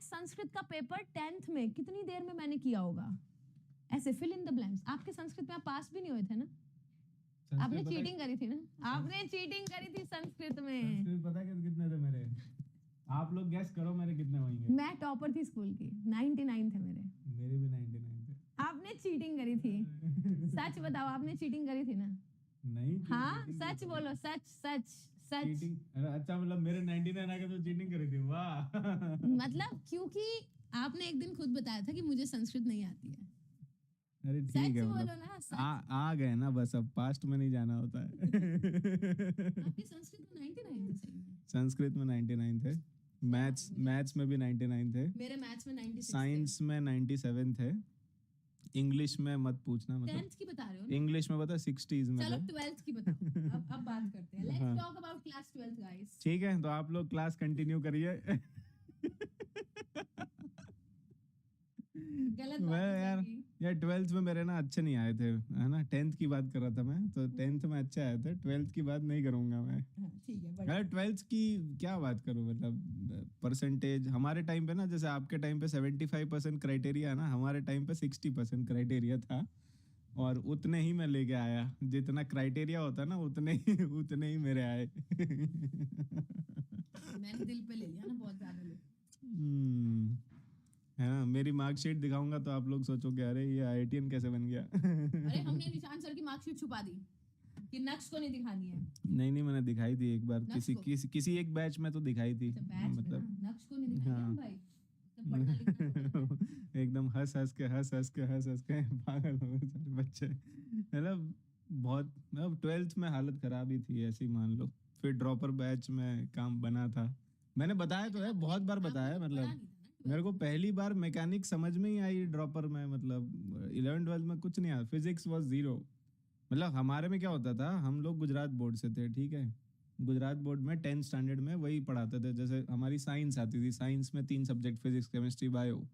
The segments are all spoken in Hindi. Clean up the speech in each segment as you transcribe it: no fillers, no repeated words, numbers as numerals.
संस्कृत का पेपर 10th में कितनी देर में मैंने किया होगा? ऐसे फिल इन द ब्लैंक्स। आपके संस्कृत में आप पास भी नहीं हुए थे ना? आपने चीटिंग करी थी ना? आपने चीटिंग करी थी संस्कृत में। संस्कृत पता है कितने थे मेरे? आप लोग गैस करो मेरे कितने होंगे। मैं टॉपर थी स्कूल की, 99 थे मेरे। मेरे भी 99 थे। आपने चीटिंग करी थी। सच बताओ, आपने चीटिंग करी थी ना? नहीं। हाँ, सच बोलो, सच सच सच। चीटिंग? अच्छा, मतलब मेरे 99 आ गए तो चीटिंग करी थी? वाह। मतलब क्योंकि आपने एक दिन खुद बताया था कि मुझे संस्कृत नहीं आती है। अरे ठीक है, बोलो मतलब ना, सच। आ गए ना, बस अब पास्ट में नहीं जाना होता है। आपके संस्कृत में 99 थे सही में? संस्कृत में 99 थे। मैथ्स में भी 99 थे। मेरे मैथ्स में 96 साइंस में 97 थे। इंग्लिश में मत पूछना, मतलब 10th की बता रहे हो ना? इंग्लिश में पता 60s में चलो थे। 12th की बताओ। अब बात करते हैं। Let's talk about class 12th guys. ठीक है, तो आप लोग क्लास कंटिन्यू करिए। गलत मैं बात यार 12th में मेरे ना अच्छे नहीं आए थे, है ना। 10th की बात कर रहा था मैं, तो 10th में अच्छे आए थे। 12th की बात नहीं करूंगा मैं। ठीक है, अरे 12th की क्या बात करूं, मतलब परसेंटेज हमारे टाइम पे ना, जैसे आपके टाइम पे 75% क्राइटेरिया ना, हमारे टाइम पे 60% क्राइटेरिया था। और उतने ही मैं लेके आया, जितना क्राइटेरिया होता ना उतने ही मेरे आए। मैंने दिल पे ले लिया ना बहुत ज्यादा ले। है ना। मेरी मार्कशीट दिखाऊंगा तो आप लोग सोचोगे अरे ये IITian कैसे बन गया। अरे हमने निशान सर की मार्कशीट छुपा दी कि नक्श को नहीं दिखानी है। नहीं, मैंने दिखाई थी एक बार, किसी एक बैच में तो दिखाई थी। मतलब नक्श को नहीं दिखाई हम भाई। एकदम हंस के पागल हो गए सारे बच्चे। मतलब बहुत, मतलब 12th में हालत खराब ही थी, ऐसी मान लो। फिर ड्रॉपर बैच में काम बना था। मैंने बताया तो है, बहुत बार बताया। मतलब मेरे को पहली बार मैकेनिक समझ में ही आई ड्रॉपर में। मतलब 11th-12th में कुछ नहीं आया। Physics was 0। मतलब हमारे में क्या होता था, हम लोग गुजरात बोर्ड से थे, ठीक है। गुजरात बोर्ड में 10th स्टैंडर्ड में वही पढ़ाते थे। जैसे हमारी साइंस आती थी, साइंस में 3 सब्जेक्ट, फिजिक्स, केमिस्ट्री, बायो,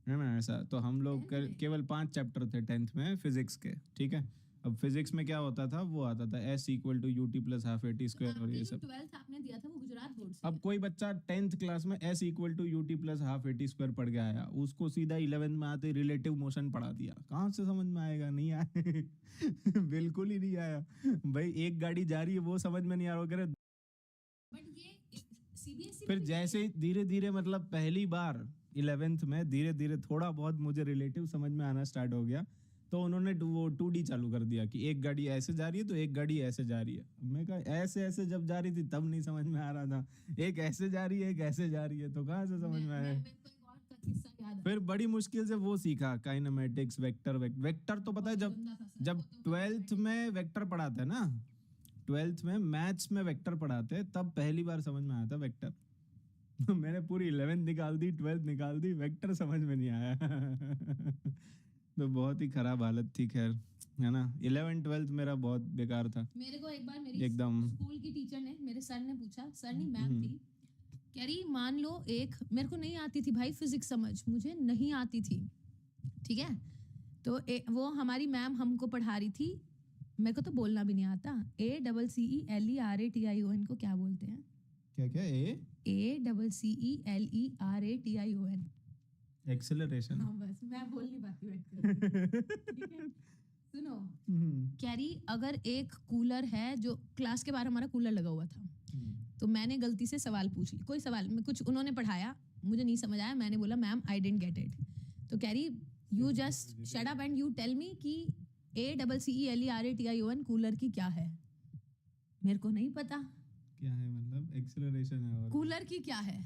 है ना। ऐसा तो हम लोग केवल 5 चैप्टर थे 10th में फिजिक्स के, ठीक है। अब फिजिक्स में क्या होता था, वो आता था S = UT + ½ AT² और ये सब। 12th आपने दिया था वो गुजरात बोर्ड से। अब कोई बच्चा 10th क्लास में S = UT + ½ AT² पढ़ के आया, उसको सीधा 11th में आते रिलेटिव मोशन पढ़ा दिया। कहाँ से समझ में आएगा? नहीं आया। बिल्कुल ही नहीं आया भाई। एक गाड़ी जा रही है वो समझ में नहीं आ रहा। बट ये CBSE फिर जैसे धीरे धीरे, मतलब पहली बार 11th में धीरे धीरे थोड़ा बहुत मुझे रिलेटिव समझ में आना स्टार्ट हो गया, तो उन्होंने वो 2D चालू कर दिया कि एक गाड़ी ऐसे जा रही है तो एक गाड़ी ऐसे जा रही है। मैं कहा ऐसे जब जा रही थी तब नहीं समझ में आ रहा था, एक ऐसे जा रही है एक ऐसे जा रही है, तो कहाँ से समझ में आया। फिर बड़ी मुश्किल से वो सीखा, काइनेमेटिक्स, वेक्टर तो पता है। जब 12th में वेक्टर पढ़ाते हैं ना, 12th में मैथ्स में वेक्टर पढ़ाते, तब पहली बार समझ में आया था वेक्टर। मैंने पूरी 11th निकाल दी, 12th निकाल दी, वेक्टर समझ में नहीं आया। तो बहुत ही खराब हालत थी। खैर, है ना। 11th-12th मेरा बहुत बेकार था। मेरे को एक बार मेरी एकदम स्कूल की टीचर ने, मेरे सर ने पूछा, सर नहीं मैम थी, कह रही मान लो एक, मेरे को नहीं आती थी भाई फिजिक्स, समझ मुझे नहीं आती थी, ठीक है। तो वो हमारी मैम हमको पढ़ा रही थी, मेरे को तो बोलना भी नहीं आता। ACCELERATION को क्या बोलते हैं? क्या ACCELERATION? एक्सेलरेशन। हाँ, बस मैं बोल नहीं पाती बैठ कर। ठीक है, सुनो। कह रही अगर एक कूलर है, जो क्लास के बाहर हमारा कूलर लगा हुआ था, तो मैंने गलती से सवाल पूछ लिया, कोई सवाल में कुछ उन्होंने पढ़ाया, मुझे नहीं समझ आया, मैंने बोला ma'am I didn't get it. तो कह रही you just shut up and you tell me कि ACCELERATION कूलर की क्या है। मेरे को नहीं पता क्या है, मतलब एक्सेलरेशन है। और कूलर की क्या है?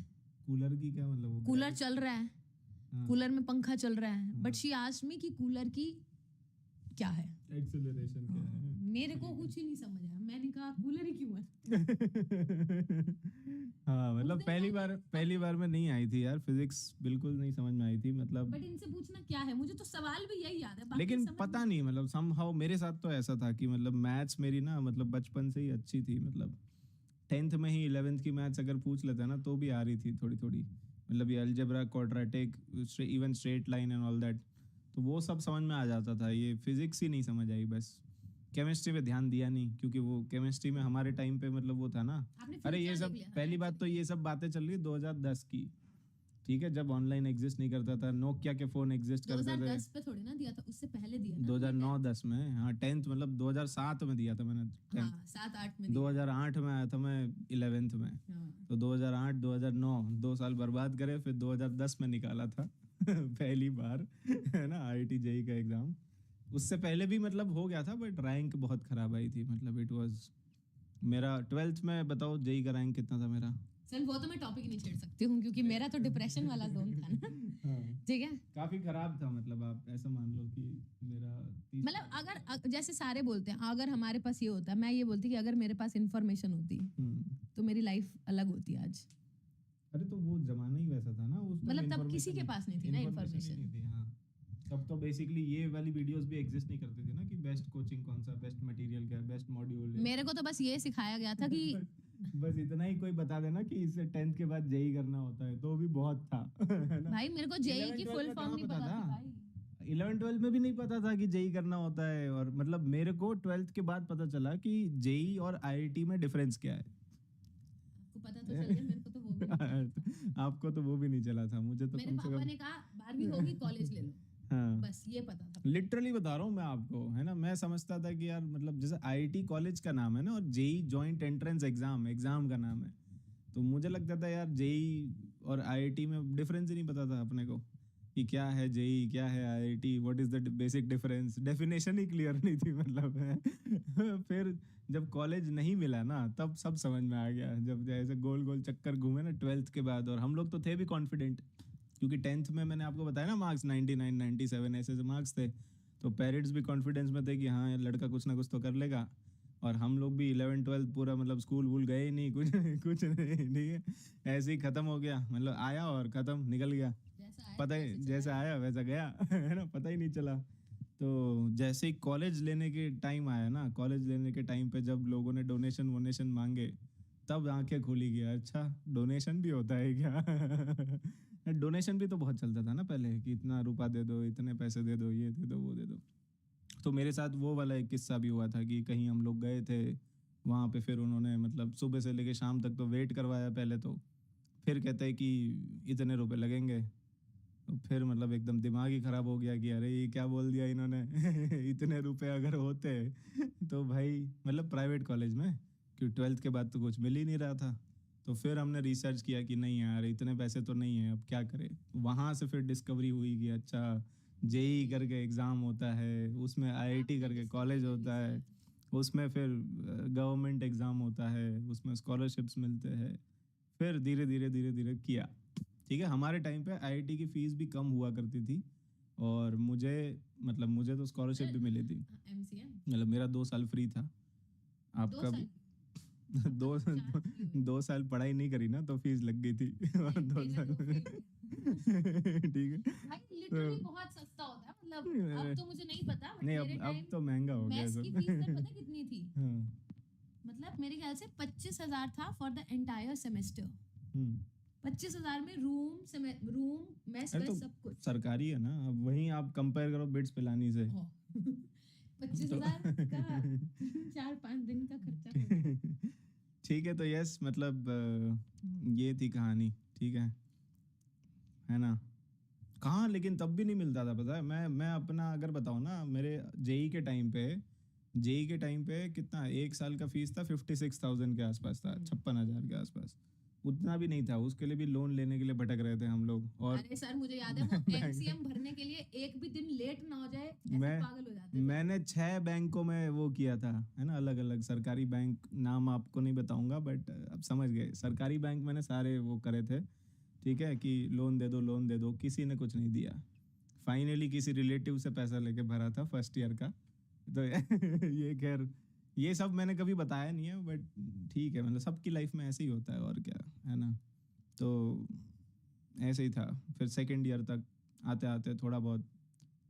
कूलर की क्या मतलब? वो कूलर चल रहा है, कूलर में पंखा चल रहा है, बट शी आस्क्ड मी कि कूलर की क्या है, एक्सेलरेशन क्या है। मेरे को कुछ ही नहीं समझ आया। मैंने कहा कूलर ही क्यों है। हाँ, मतलब पहली बार में नहीं आई थी यार, फिजिक्स बिल्कुल नहीं समझ में आई थी। मतलब बट इनसे पूछना क्या है, मुझे तो सवाल भी यही याद है, लेकिन पता नहीं, मतलब समहाउ मेरे साथ तो ऐसा था कि मतलब मैथ्स मेरी ना, मतलब बचपन से ही अच्छी थी। मतलब 10th में ही 11th की मैथ्स अगर पूछ लेता ना तो भी आ रही थी थोड़ी थोड़ी। मतलब ये algebra, quadratic, even straight line and all that, तो वो सब समझ में आ जाता था। ये फिजिक्स ही नहीं समझ आई बस। केमिस्ट्री पे ध्यान दिया नहीं, क्योंकि वो केमिस्ट्री में हमारे टाइम पे मतलब वो था ना। अरे ये सब पहली बात तो ये सब बातें चल रही है 2010 की, ठीक है, जब ऑनलाइन एग्जिस्ट नहीं करता था, नोकिया के फोन एग्जिस्ट करते थे 2010 पे थोड़ी ना दिया था, उससे पहले दिया था 2009-10 में। हाँ 10th मतलब 2007 में दिया था मैंने 10th। हाँ 7-8 में दिया 2008 में आया था मैं 11th में। हाँ। तो 2008 2009 2 साल बर्बाद करे, फिर 2010 में निकाला था पहली बार है ना IIT जेई का एग्जाम। उससे पहले भी मतलब हो गया था, बट रैंक बहुत खराब आई थी। मतलब इट वाज मेरा 12th में, बताओ जेई का रैंक कितना था मेरा? चल वो तो मैं टॉपिक नहीं छेड़ सकती हूँ क्योंकि मेरा तो डिप्रेशन वाला जोन था ना। हाँ, ठीक है, काफी खराब था। मतलब आप ऐसा मान लो कि मेरा 30 मतलब अगर जैसे सारे बोलते हैं अगर हमारे पास ये होता, मैं ये बोलती कि अगर मेरे पास इन्फॉर्मेशन होती तो मेरी लाइफ अलग होती आज। अरे तो वो जमाना ही वैसा था ना, उस मतलब तब किसी के पास नहीं थी ना इन्फॉर्मेशन। हाँ, तब तो बेसिकली ये वाली वीडियोस भी एग्जिस्ट नहीं करती थी ना, कि बेस्ट कोचिंग कौन सा, बेस्ट मटेरियल क्या है, बेस्ट मॉड्यूल है। मेरे को तो बस ये सिखाया गया था कि बस इतना ही कोई बता देना कि इससे 10th के बाद जेई करना होता है, तो भी बहुत था है ना? भाई मेरे को जेई की फुल फॉर्म नहीं पता थी भाई। 11-12 में भी नहीं पता था कि जेई करना होता है। और मतलब मेरे को 12th के बाद पता चला कि जेई और आईआईटी में डिफरेंस क्या है। आपको पता तो चल गया, मेरे को तो वो भी नहीं पता। आपको तो वो भी नहीं चला था, मुझे तो मेरे कम से पापा कम। ने कहा 12वीं होगी कॉलेज ले लो, हाँ, बस ये पता था। लिटरली बता रहा हूँ मैं आपको, है ना। मैं समझता था कि यार मतलब जैसे आईआईटी कॉलेज का नाम है ना, और जेई जॉइंट एंट्रेंस एग्जाम का नाम है, तो मुझे लगता था यार जेई और आईआईटी में डिफरेंस ही नहीं पता था अपने को, कि क्या है जेई, क्या है IIT, what is the basic difference. Definition he clear नहीं थी मतलब फिर जब कॉलेज नहीं मिला ना, तब सब समझ में आ गया। जब जैसे गोल गोल चक्कर घूमे ना 12th के बाद, और हम लोग तो थे भी कॉन्फिडेंट, क्योंकि 10th में मैंने आपको बताया ना मार्क्स 99 97 ऐसे मार्क्स थे। तो पेरेंट्स भी कॉन्फिडेंस में थे कि हाँ यार लड़का कुछ ना कुछ तो कर लेगा। और हम लोग भी 11-12 पूरा मतलब स्कूल वूल गए ही नहीं, कुछ कुछ नहीं, ठीक है, ऐसे ही खत्म हो गया। मतलब आया और खत्म, निकल गया, पता ही जैसे आया वैसा गया है ना, पता ही नहीं चला। तो जैसे ही कॉलेज लेने के टाइम आया ना, कॉलेज लेने के टाइम पे जब लोगों ने डोनेशन वोनेशन मांगे, तब आंखें खुली गया, अच्छा डोनेशन भी होता है क्या डोनेशन भी तो बहुत चलता था ना पहले, कि इतना रुपया दे दो, इतने पैसे दे दो, ये दे दो, वो दे दो। तो मेरे साथ वो वाला एक किस्सा भी हुआ था कि कहीं हम लोग गए थे वहाँ पे, फिर उन्होंने मतलब सुबह से लेके शाम तक तो वेट करवाया पहले तो, फिर कहते हैं कि इतने रुपए लगेंगे। तो फिर मतलब एकदम दिमाग ही खराब हो गया कि अरे ये क्या बोल दिया इन्होंने इतने रुपए अगर होते तो भाई, मतलब प्राइवेट कॉलेज में, क्योंकि 12th के बाद तो कुछ मिल ही नहीं रहा था। तो फिर हमने रिसर्च किया कि नहीं यार इतने पैसे तो नहीं है, अब क्या करें। वहाँ से फिर डिस्कवरी हुई कि अच्छा जेई करके एग्ज़ाम होता है, उसमें आईआईटी करके कॉलेज होता है, उसमें फिर गवर्नमेंट एग्ज़ाम होता है, उसमें स्कॉलरशिप्स मिलते हैं। फिर धीरे धीरे धीरे धीरे किया, ठीक है। हमारे टाइम पे आईआईटी की फीस भी कम हुआ करती थी, और मुझे तो स्कॉलरशिप भी मिली थी। मतलब मेरा 2 साल फ्री था। आपका भी? दो 2 साल पढ़ाई नहीं करी ना, तो फीस लग गई थी और 2 साल ठीक है। भाई लिटरली बहुत सस्ता होता है, मतलब अब तो मुझे नहीं पता, बट नहीं, मेरे अब टाइम तो महंगा हो गया मेस सब। की फीस सर पता कितनी थी? हाँ। मतलब मेरे ख्याल से 25,000 था फॉर द एंटायर सेमेस्टर। 25,000 में रूम मेस अरे तो सब कुछ सरकारी है ना, अब वहीं आप कंपेयर करो बिट्स पिलानी से। 25,000 का 4-5 दिन का खर्चा। ठीक है, तो यस मतलब ये थी कहानी, ठीक है ना। कहाँ, लेकिन तब भी नहीं मिलता था, पता है। मैं अपना अगर बताऊँ ना, मेरे जेई के टाइम पे कितना, 1 साल का फीस था 56,000 के आसपास था, 56,000 के आसपास। उतना भी नहीं था, उसके लिए भी लोन लेने के लिए भटक रहे थे हम लोग। और अरे सर मुझे याद है वो एमसीएम भरने के लिए एक भी दिन लेट ना हो जाए ऐसे पागल हो जाते थे। मैंने 6 बैंकों में वो किया था, है ना, अलग अलग सरकारी बैंक, नाम आपको नहीं बताऊंगा बट अब समझ गए। सरकारी बैंक मैंने सारे वो करे थे, ठीक है, कि लोन दे दो, किसी ने कुछ नहीं दिया। फाइनली किसी रिलेटिव से पैसा लेके भरा था फर्स्ट ईयर का। तो ये खैर, ये सब मैंने कभी बताया नहीं है, बट ठीक है, मतलब सबकी लाइफ में ऐसे ही होता है, और क्या, है ना। तो ऐसे ही था। फिर सेकेंड ईयर तक आते आते थोड़ा बहुत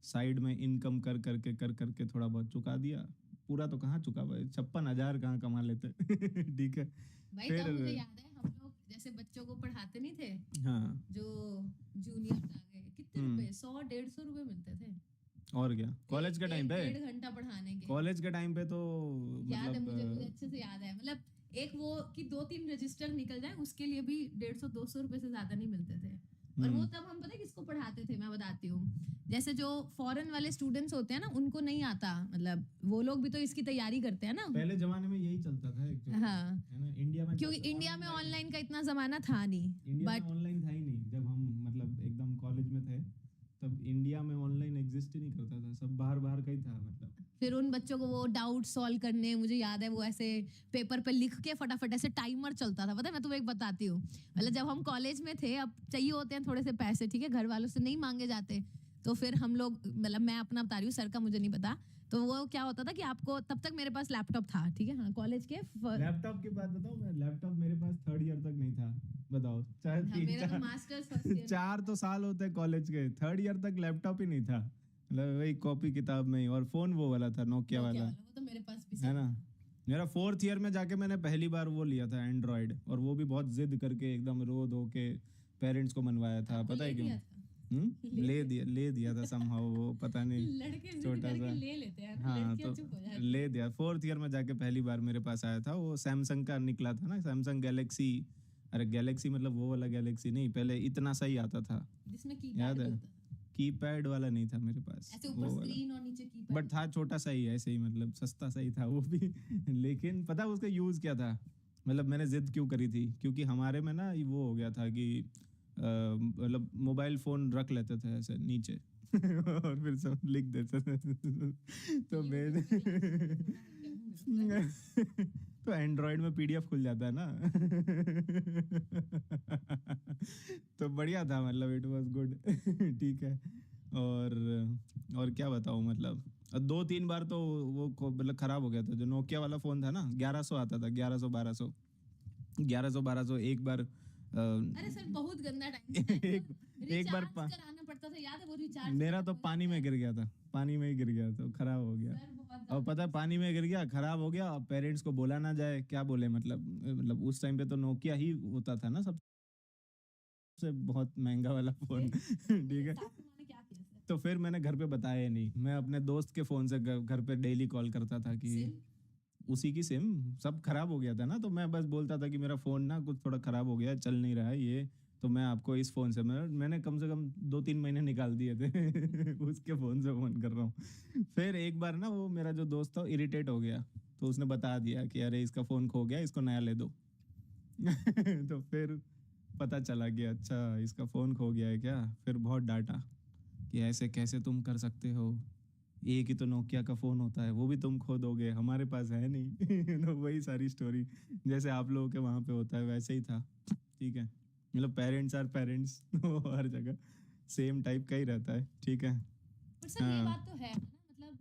साइड में इनकम कर करके थोड़ा बहुत चुका दिया। पूरा तो कहाँ चुका भाई, 56,000 कहाँ कमा लेते ठीक है। भाई फिर तब मुझे याद है हम लोग जैसे बच्चों को पढ़ाते नहीं थे, हाँ, जो जूनियर आ गए, कितने रुपए 100-150 रुपए मिलते थे। और क्या, कॉलेज के टाइम पे, 1.5 घंटा पढ़ाने के। कॉलेज के टाइम पे तो याद है, मुझे मतलब अच्छे से याद है। मतलब एक वो कि 2-3 रजिस्टर निकल जाए उसके लिए भी 150-200 रुपए से ज्यादा नहीं मिलते थे। और वो तब हम पता है किसको पढ़ाते थे, मैं बताती हूँ। जैसे जो फॉरेन वाले स्टूडेंट्स होते हैं ना, उनको नहीं आता, मतलब वो लोग भी तो इसकी तैयारी करते हैं ना। पहले जमाने में यही चलता था एक्चुअली, हाँ, है ना, इंडिया में, क्योंकि इंडिया में ऑनलाइन का इतना जमाना था नहीं। इंडिया में बट ऑनलाइन था ही नहीं जब हम मतलब एकदम कॉलेज में थे, तब इंडिया में ऑनलाइन एग्जिस्ट ही नहीं करता था, सब बाहर बाहर का ही था मतलब। फिर उन बच्चों को वो डाउट सॉल्व करने, मुझे याद है वो ऐसे पेपर पे लिख के फटाफट ऐसे टाइमर चलता था, पता है। मैं तुम्हें एक बताती हूँ, मतलब जब हम कॉलेज में थे, अब चाहिए होते हैं थोड़े से पैसे, ठीक है, घर वालों से नहीं मांगे जाते, तो फिर हम लोग, मतलब मैं अपना बता रही हूँ, सर का मुझे नहीं पता, तो वो क्या होता था कि आपको, तब तक मेरे पास लैपटॉप था, ठीक है, हाँ, कॉलेज के लैपटॉप की बात बताऊं, मैं लैपटॉप मेरे पास 3rd ईयर तक नहीं था, बताओ। चाहे हाँ, मेरा तो मास्टर्स फर्स्ट ईयर 4 तो साल होते हैं कॉलेज के, 3rd ईयर तक लैपटॉप ही नहीं था, मतलब वही कॉपी किताब में ही, और फोन वो वाला था, नोकिया वाला, वो तो मेरे पास भी है ना। मेरा 4th ईयर में जाके मैंने पहली बार वो लिया था एंड्रॉइड, और वो भी बहुत जिद करके एकदम रो धो के पेरेंट्स को मनवाया था, पता है क्यों? ले दिया था somehow, वो पता नहीं, लड़के छोटा सा ले लेते हैं, हाँ, लड़कियां तो चुप हो जाती ले दिया। 4th ईयर में जाके पहली बार मेरे पास आया था, वो सैमसंग का निकला था ना, सैमसंग गैलेक्सी, अरे गैलेक्सी मतलब वो वाला गैलेक्सी नहीं, पहले इतना सही आता था, जिसमें याद है? कीपैड वाला नहीं था मेरे पास, ऐसे ऊपर स्क्रीन और नीचे कीपैड, बट था छोटा सा ही, ऐसे ही मतलब सस्ता सा ही था वो भी लेकिन पता उसका यूज क्या था, मतलब मैंने जिद क्यों करी थी, क्योंकि हमारे में ना वो हो गया था कि मतलब मोबाइल फोन रख लेते थे ऐसे नीचे और फिर सब लिख देते थे तो मैं तो एंड्रॉइड में पीडीएफ खुल जाता है ना तो बढ़िया था, मतलब इट वाज गुड ठीक है। और क्या बताऊं, मतलब 2-3 बार तो वो मतलब खराब हो गया था, जो नोकिया वाला फोन था ना, 1100 आता था, 1100 एक बार अरे सर बहुत गंदा टाइम एक बार कराना पड़ता था, याद है वो रिचार्ज? मेरा तो पानी में गिर गया था, पानी में ही गिर गया तो खराब हो गया। और पता है पानी में गिर गया, खराब हो गया, पेरेंट्स को बोला ना जाए, क्या बोले, मतलब उस टाइम पे तो नोकिया ही होता था ना सबसे बहुत महंगा वाला फोन ठीक है। तो फिर मैंने घर पे बताया ही नहीं, मैं अपने दोस्त के फोन से घर पे डेली कॉल करता था कि उसी की सिम, सब खराब हो गया था ना, तो मैं बस बोलता था कि मेरा फोन ना कुछ थोड़ा खराब हो गया, चल नहीं रहा है ये, तो मैं आपको इस फोन से, मैंने कम से कम 2-3 महीने निकाल दिए थे उसके फोन से फोन कर रहा हूँ। फिर एक बार ना वो मेरा जो दोस्त था इरिटेट हो गया, तो उसने बता दिया कि अरे इसका फोन खो गया, इसको नया ले दो तो फिर पता चला कि अच्छा इसका फोन खो गया है क्या। फिर बहुत डांटा कि ऐसे कैसे तुम कर सकते हो, एक ही तो नोकिया का फोन होता है, वो भी तुम खो दोगे, हमारे पास है नहीं तो वही सारी स्टोरी जैसे आप लोगों के वहां पे होता है वैसे ही था, ठीक है। मतलब पेरेंट्स आर पेरेंट्स हर जगह सेम टाइप का ही रहता है, ठीक है। पर सर ये बात तो है ना, मतलब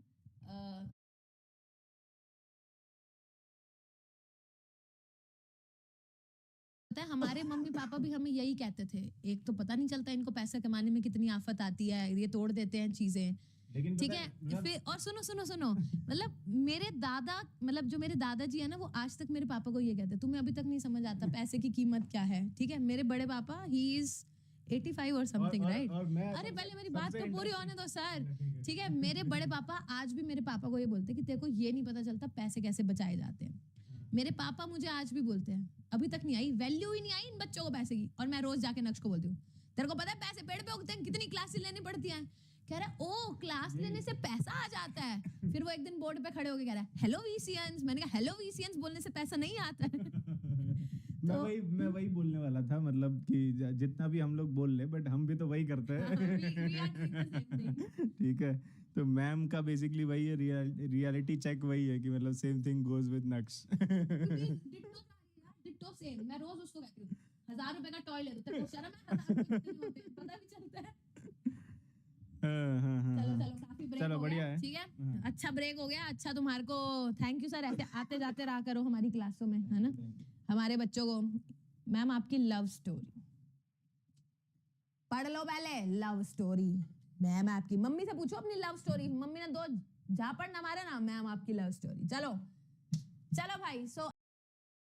पता है हमारे मम्मी पापा भी हमें यही कहते थे, एक तो पता नहीं चलता इनको पैसा कमाने में कितनी आफत आती है, ये तोड़ देते हैं चीजें, ठीक है। फिर और सुनो मतलब मेरे दादा, मतलब जो मेरे दादाजी है ना, वो आज तक मेरे पापा को ये कहते हैं, तुम्हें अभी तक नहीं समझ आता पैसे की कीमत क्या है, ठीक है। मेरे बड़े पापा, ही इज 85 और समथिंग, राइट? अरे पहले मेरी बात तो पूरी होने दो सर, ठीक है। मेरे बड़े पापा आज भी मेरे पापा को ये बोलते हैं कि तेरे को ये नहीं पता चलता पैसे कैसे बचाए जाते हैं। मेरे पापा मुझे आज भी बोलते हैं, अभी तक नहीं आई वैल्यू ही नहीं आई इन बच्चों को पैसे की। और मैं रोज जाके नक्श को बोलती हूँ, तेरे को पता है पैसे पेड़ पे उगते हैं, कितनी क्लासेस लेनी पड़ती हैं। कह रहा है ओ क्लास लेने से पैसा आ जाता है। फिर वो एक दिन बोर्ड पे खड़े होके कह रहा है हेलो वीसीएंस। मैंने कहा हेलो वीसीएंस बोलने से पैसा नहीं आता है मैं वही बोलने वाला था, मतलब कि जितना भी हम लोग बोल ले, बट हम भी तो वही करते हैं ठीक है। तो मैम का बेसिकली वही है, रियलिटी चेक वही है कि मतलब सेम थिंग गोज विद नक्श डिट्टो सेम। मैं रोज उसको कहती हूँ 1000 रुपए का टॉय ले दो, तेरे को शर्म है? 1000 रुपए कितने होते हैं पता भी चलता है। चलो काफी ब्रेक चलो हो बढ़िया गया, है, ठीक है। अच्छा ब्रेक हो गया, अच्छा तुम्हारे को थैंक यू सर, ऐसे आते जाते रहा करो हमारी क्लासों में, है ना। हमारे बच्चों को, मैम आपकी लव स्टोरी पढ़ लो पहले, लव स्टोरी। मैम आपकी, मम्मी से पूछो अपनी लव स्टोरी, मम्मी ने 2 झापड़ ना मारे ना, मैम आपकी लव स्टोरी। चलो भाई, सो